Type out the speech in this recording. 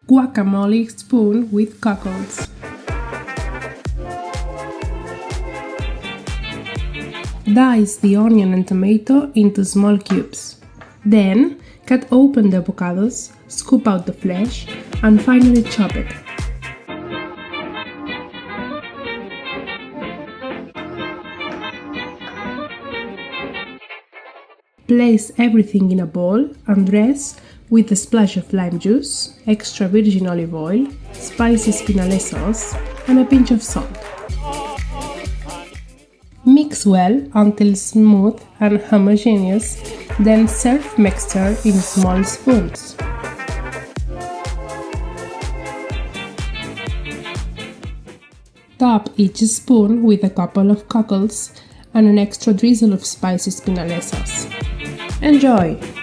Guacamole spoon with cockles. Dice the onion and tomato into small cubes. Then, cut open the avocados, scoop out the flesh, and finally chop it. Place everything in a bowl and dress with a splash of lime juice, extra virgin olive oil, spicy Espinaler sauce, and a pinch of salt. Mix well until smooth and homogeneous, then serve mixture in small spoons. Top each spoon with a couple of cockles and an extra drizzle of spicy Espinaler sauce. Enjoy!